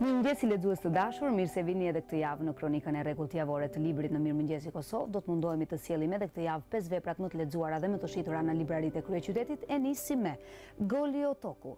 Mirëmëngjesi lexues të dashur, mirë se vini edhe këtë javë në kronikën e rregullt javore të librit në Mirëmëngjesi Kosovë. Do të mundohemi të sjellim edhe këtë javë 5 veprat më të lexuara dhe më të shitura në libraritë e kryeqytetit. E nisim me Goli Otoku.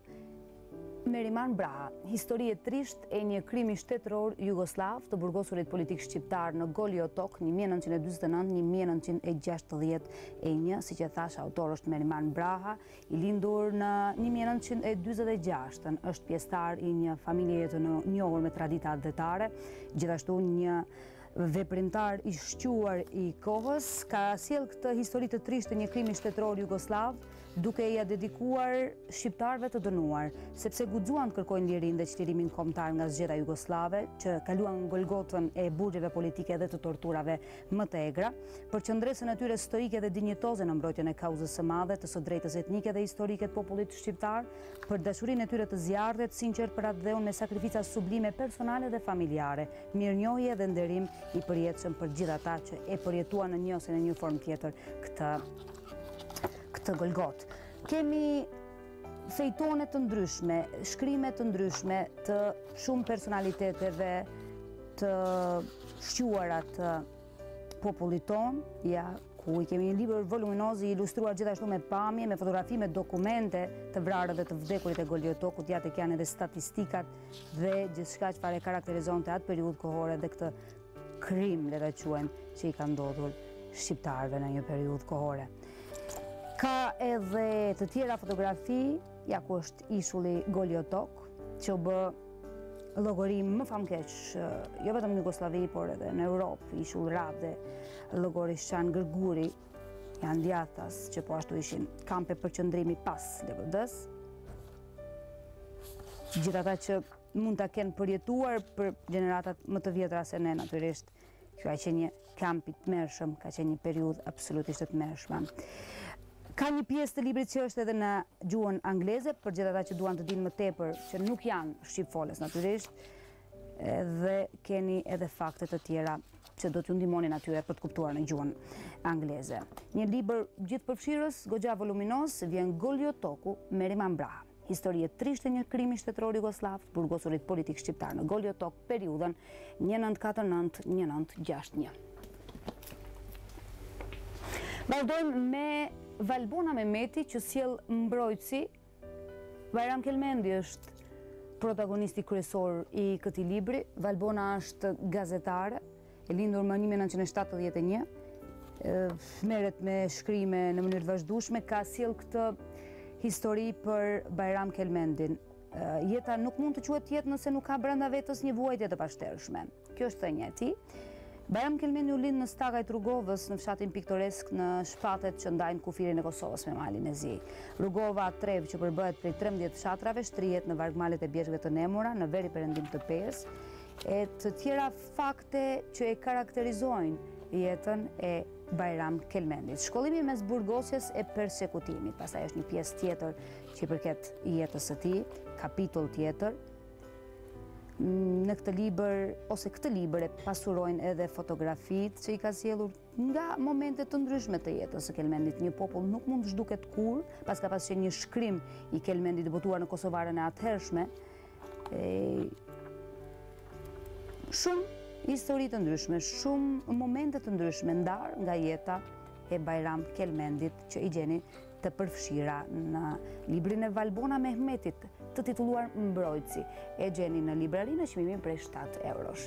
Meriman Braha, histori e trisht e një krimi shtetëror jugoslav të burgosurit politik shqiptar në Goli Otok 1949-1961, siç e thash, autor është Meriman Braha, i lindur në 1946, është pjesëtar i një familje të njohur me tradita adhetare, gjithashtu një veprimtar i shquar i kohës, ka sjell këtë histori të trishtë të një krimi shtetëror jugoslav, duke ia dedikuar shqiptarëve të dënuar, sepse guxuan të kërkojnë lirinë dhe çlirimin kombëtar nga zgjeta jugoslave, që kaluan golgotën e burgjeve politike dhe të torturave më të egra, për qëndresën e tyre stoike dhe dinjitoze në mbrojtjen e kauzës së madhe të së drejtës etnike dhe historike të popullit shqiptar, për dashurinë e tyre të zjarrtë, sinqert për atë dheun me sakrifica sublime personale dhe familjare, mirënjohje dhe nderim i përjetshëm për gjithë ata që e përjetuan në një ose në një formë tjetër këtë Golgot. Kemi fejtone të ndryshme, shkrime të ndryshme të shumë personaliteteve të shquara të popullit ton, ku i kemi një libër voluminoz i ilustruar gjithashtu me pamje, me fotografi, me dokumente të vrarë dhe të vdekurit e Goli Otokut, ja tek janë edhe statistikat dhe gjithçka çfarë karakterizonte atë periudhë kohore dhe këtë krim, le ta quajmë, që i ka ndodhur shqiptarëve në një periudhë kohore. Ka edhe të tjera fotografi, ku është ishulli Goli Otok, që u bë llogori më famkeq, jo vetëm në Jugosllavi, por edhe në Europë, ishull Rab dhe llogori Shqan Gërguri, janë djathtas që po ashtu ishin kampe përqendrimi pas LBD-s. Gjithë ata që mund ta kenë përjetuar për gjeneratat më të vjetra se ne, natyrisht, kjo ka qenë një kamp i tmerrshëm, ka qenë një periudhë absolutisht të tmerrshme. Ka një pjesë të librit që është edhe në gjuhën angleze, për gjithë ata që duan të dinë më tepër, që nuk janë shqipfolës natyrisht, dhe keni edhe fakte të tjera që do t'ju ndihmonin atyre për të kuptuar në gjuhën angleze. Një libër gjithëpërfshirës, goxha voluminoz, vjen Goli Otoku, Meriman Braha. Histori e trishtë e një krimi shtetëror jugoslav të burgosurit politik shqiptar në Goli Otok, periudhën 1949-1961. Vazhdojmë me Valbona Mehmeti, që sjell mbrojtësi. Bajram Kelmendi është protagonisti kryesor i këtij libri. Valbona është gazetare, e lindur më 1971, merret me shkrime në mënyrë të vazhdueshme, ka sjell këtë histori për Bajram Kelmendin. Jeta nuk mund të quhet jetë nëse nuk ka brenda vetës një vuajtje të pashtershme. Kjo është thënia e tij. Bajram Kelmendi u lind në Stagaj të Rrugovës, në fshatin piktoresk në shpatet që ndajnë kufirin e Kosovës me malin e zi. Rrugova Trev, që përbëhet prej 13 fshatrave, shtrihet në vargmalet e bjeshkëve të Nemura, në veri perëndim të Pes, e të tjera fakte që e karakterizojnë jetën e Bajram Kelmendit. Shkollimi mes burgosjes e persekutimit, pastaj është një pjesë tjetër që i përket jetës së tij, kapitull tjetër. Në këtë libër, ose këtë libër, e pasurojnë edhe fotografitë që i ka sjellur nga momente të ndryshme të jetës së Kelmendit. Një popull nuk mund të zhduket kur, pas ka pasur një shkrim i Kelmendit debutuar në Kosovaren e atëhershme. Shumë histori të ndryshme, shumë momente të ndryshme ndar nga jeta e Bajram Kelmendit, që i gjeni të përfshira në librin e Valbona Mehmetit, të titulluar Mbrojtësi. E gjeni në librari në çmimin prej 7 eurosh.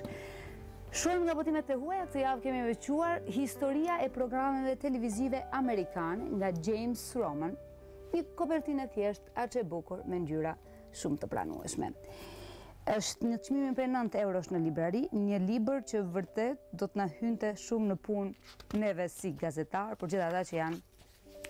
Shumë nga botimet e huaja këtë javë kemi veçuar historia e programeve televizive amerikane nga James Roman, një kopertinë e thjeshtë, aq e bukur, me ngjyra shumë të pranueshme. Është në çmimin prej 9 eurosh në librari, një libër që vërtet do të na hynte shumë në punë neve si gazetar, për gjithë ata që janë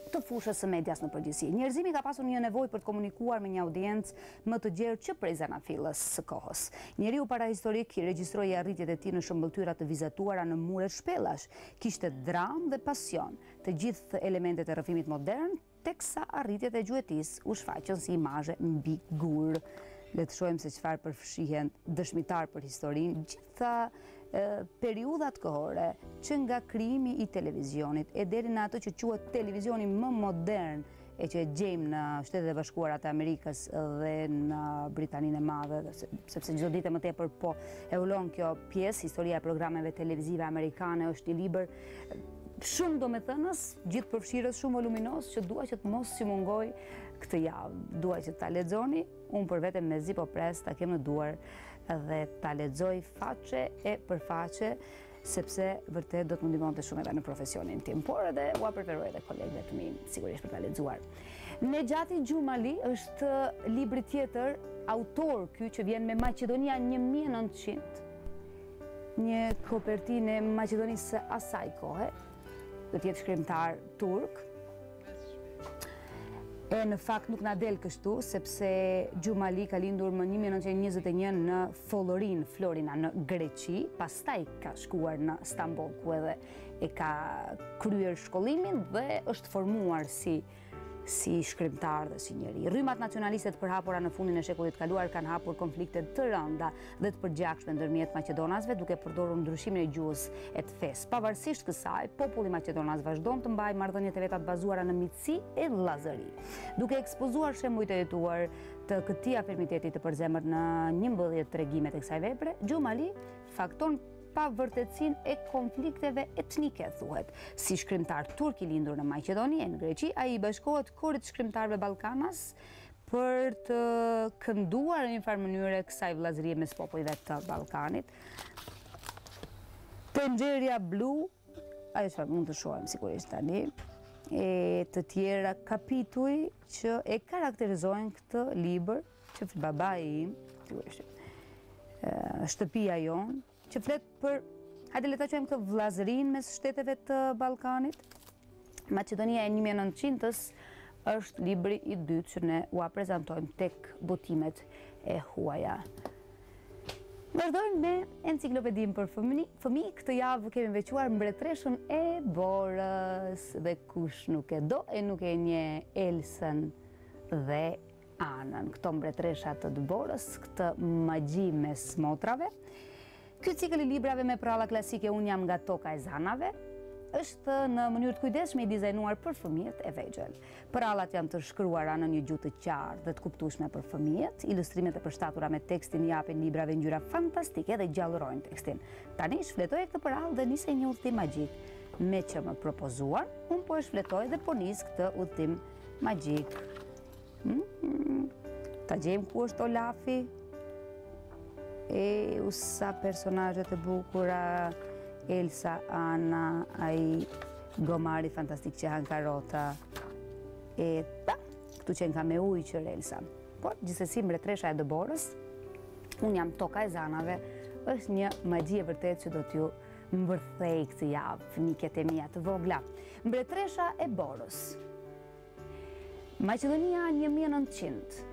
të fushës së medias në përgjithësi. Njerëzimi ka pasur një nevojë për të komunikuar me një audiencë më të gjerë që prej zanafillës së kohës. Njeriu parahistorik i regjistroi arritjet e tij në shëmbëltyra të vizatuara në muret shpellash. Kishte dramë dhe pasion, të gjithë elementet e rrëfimit modern, teksa arritjet e gjuetisë u shfaqën si imazhe mbi gur. Le të shohim se çfarë përfshihen dëshmitar për historinë, gjitha periudhat kohore, që nga krijimi i televizionit e deri në atë që quhet televizioni më modern e që gjejmë në Shtetet e Bashkuara të Amerikës dhe në Britaninë e Madhe, sepse çdo ditë më tepër po evolon kjo pjesë, historia e programeve televizive amerikane, është një libër shumë domethënës, gjithë përfshirës, shumë voluminos, që dua që të mos si mungoj këtë javë. Dua që ta lexoni, unë për vete mezi po pres ta kem në duar dhe ta lexoj faqe e për faqe, sepse vërtet do të më ndihmonte shumë edhe në profesionin tim, por edhe ua preferoj edhe kolegëve të mi, sigurisht për ta lexuar. Nejati Gjumali është libri tjetër, autor ky që vjen me Maqedonia 1900, një kopertinë e Maqedonisë së asaj kohe, do të jetë shkrimtar turk. E në fakt nuk na del kështu, sepse Gjumali ka lindur më 1921 në Florina në Greqi, pastaj ka shkuar në Stamboll ku edhe e ka kryer shkollimin dhe është formuar si shkrimtar dhe si njeri. Rrymat nacionaliste të përhapura në fundin e shekullit kaluar kanë hapur konflikte të rënda dhe të përgjakshme ndërmjet maqedonasve, duke përdorur ndryshimin e gjuhës e të fesë. Pavarësisht kësaj, populli maqedonas vazhdon të mbajë marrëdhëniet e veta të bazuara në miqësi e vëllazëri. Duke ekspozuar shembuj të jetuar të këtij afirmiteti të përzemër në 11 tregimet e kësaj vepre, Gjumali fakton pa vërtetësinë e konflikteve etnike, thuhet. Si shkrimtar turk i lindur në Maqedoni e në Greqi, ai i bashkohet korit shkrimtarëve ballkanas për të kënduar në një farë mënyrë kësaj vëllazërie mes popujve të Ballkanit. Tenxheria blu, ajo çfarë mund të shohim sigurisht tani, e të tjera kapituj që e karakterizojnë këtë libër, që babai im, shtëpia jonë, që flet për, hajde le ta quajmë këtë vëllazërinë mes shteteve të Ballkanit. Maqedonia e 1900-s është libri i dytë që ne ua prezantojmë tek botimet e huaja. Vazhdojmë me enciklopedinë për fëmijë. Këtë javë kemi veçuar mbretreshën e Borës, dhe kush nuk e do e nuk e njeh Elsën dhe Anën, këto mbretresha të Borës, këtë magji mes motrave. Ky cikël i librave me pralla klasike Unë jam nga toka e zanave është në mënyrë të kujdesshme i dizajnuar për fëmijët e vegjël. Prallat janë të shkruara në një gjuhë të qartë dhe të kuptueshme për fëmijët. Ilustrimet e përshtatura me tekstin japin librave ngjyra fantastike dhe gjallërojnë tekstin. Tani shfletoj këtë prallë dhe nis një udhtim magjik. Me që më propozuan, unë po e shfletoj dhe po nis këtë udhtim magjik. Ta gjejmë ku është Olafi. Sa personazhet e bukura, Elsa, Ana, ai gomari fantastik që han karota, këtu që ka me ujë që Elsa. Por, gjithsesi mbretresha e Dëborës, unë jam toka e zanave, është një magji e vërtet që do t'ju mbërthej këtë javë, fëmijët e mia të vogla. Mbretresha e Borës. Maqedonia 1900.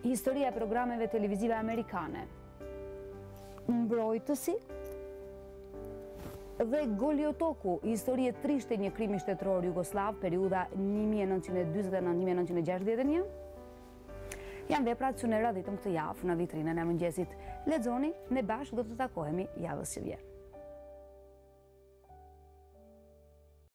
Historia e programeve televizive amerikane. Mbrojtësi dhe Goliotoku, historie trishte një krimi shtetëror jugoslav, periudha 1949-1961. Janë veprat që ne radhitëm këtë javë në vitrinën e mëngjesit. Lexoni, ne bashkë do të takohemi javës që vjen.